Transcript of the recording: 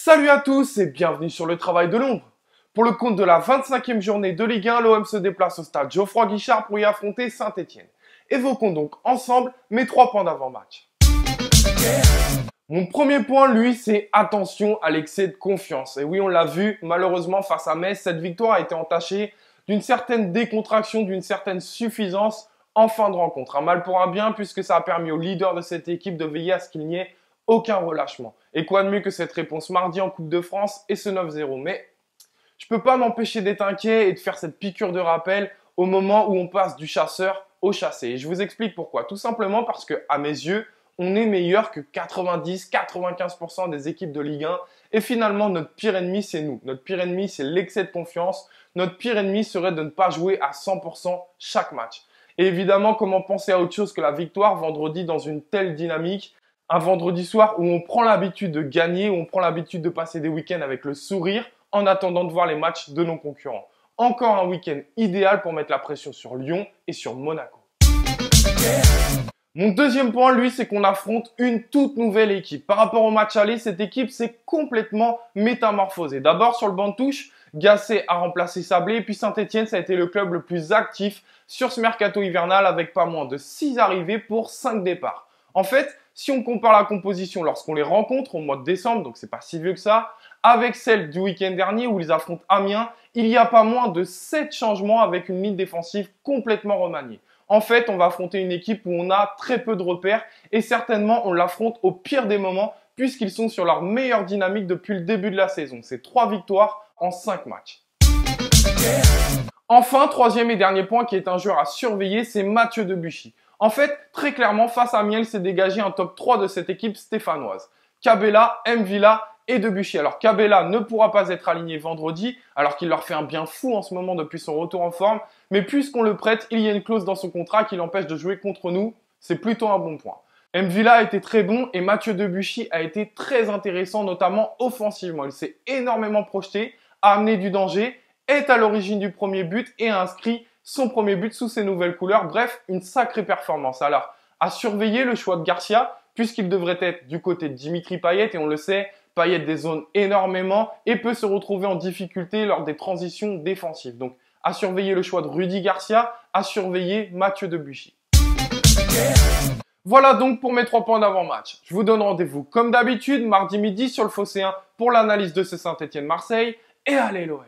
Salut à tous et bienvenue sur le travail de l'ombre. Pour le compte de la 25e journée de Ligue 1, l'OM se déplace au stade Geoffroy Guichard pour y affronter Saint-Etienne. Évoquons donc ensemble mes 3 points d'avant-match. Mon premier point, lui, c'est attention à l'excès de confiance. Et oui, on l'a vu, malheureusement, face à Metz, cette victoire a été entachée d'une certaine décontraction, d'une certaine suffisance en fin de rencontre. Un mal pour un bien, puisque ça a permis au leader de cette équipe de veiller à ce qu'il n'y ait aucun relâchement. Et quoi de mieux que cette réponse mardi en Coupe de France et ce 9-0. Mais je peux pas m'empêcher d'être inquiet et de faire cette piqûre de rappel au moment où on passe du chasseur au chassé. Et je vous explique pourquoi. Tout simplement parce que, à mes yeux, on est meilleur que 90-95% des équipes de Ligue 1. Et finalement, notre pire ennemi, c'est nous. Notre pire ennemi, c'est l'excès de confiance. Notre pire ennemi serait de ne pas jouer à 100% chaque match. Et évidemment, comment penser à autre chose que la victoire vendredi dans une telle dynamique? Un vendredi soir où on prend l'habitude de gagner, où on prend l'habitude de passer des week-ends avec le sourire en attendant de voir les matchs de nos concurrents. Encore un week-end idéal pour mettre la pression sur Lyon et sur Monaco. Mon deuxième point, lui, c'est qu'on affronte une toute nouvelle équipe. Par rapport au match aller, cette équipe s'est complètement métamorphosée. D'abord, sur le banc de touche, Gasset a remplacé Sablé, et puis Saint-Etienne, ça a été le club le plus actif sur ce mercato hivernal avec pas moins de 6 arrivées pour 5 départs. En fait, si on compare la composition lorsqu'on les rencontre au mois de décembre, donc c'est pas si vieux que ça, avec celle du week-end dernier où ils affrontent Amiens, il y a pas moins de 7 changements avec une ligne défensive complètement remaniée. En fait, on va affronter une équipe où on a très peu de repères et certainement on l'affronte au pire des moments puisqu'ils sont sur leur meilleure dynamique depuis le début de la saison. C'est 3 victoires en 5 matchs. Enfin, troisième et dernier point qui est un joueur à surveiller, c'est Mathieu Debuchy. En fait, très clairement, face à Amiens, il s'est dégagé un top 3 de cette équipe stéphanoise. Cabella, M'Vila et Debuchy. Alors Cabella ne pourra pas être aligné vendredi, alors qu'il leur fait un bien fou en ce moment depuis son retour en forme. Mais puisqu'on le prête, il y a une clause dans son contrat qui l'empêche de jouer contre nous. C'est plutôt un bon point. M'Vila a été très bon et Mathieu Debuchy a été très intéressant, notamment offensivement. Il s'est énormément projeté, a amené du danger, est à l'origine du premier but et a inscrit son premier but sous ses nouvelles couleurs. Bref, une sacrée performance. Alors, à surveiller le choix de Garcia, puisqu'il devrait être du côté de Dimitri Payet. Et on le sait, Payet dézone énormément et peut se retrouver en difficulté lors des transitions défensives. Donc, à surveiller le choix de Rudy Garcia, à surveiller Mathieu Debuchy. Voilà donc pour mes 3 points d'avant-match. Je vous donne rendez-vous comme d'habitude mardi midi sur le Phocéen pour l'analyse de ce Saint-Etienne-Marseille. Et allez l'OM!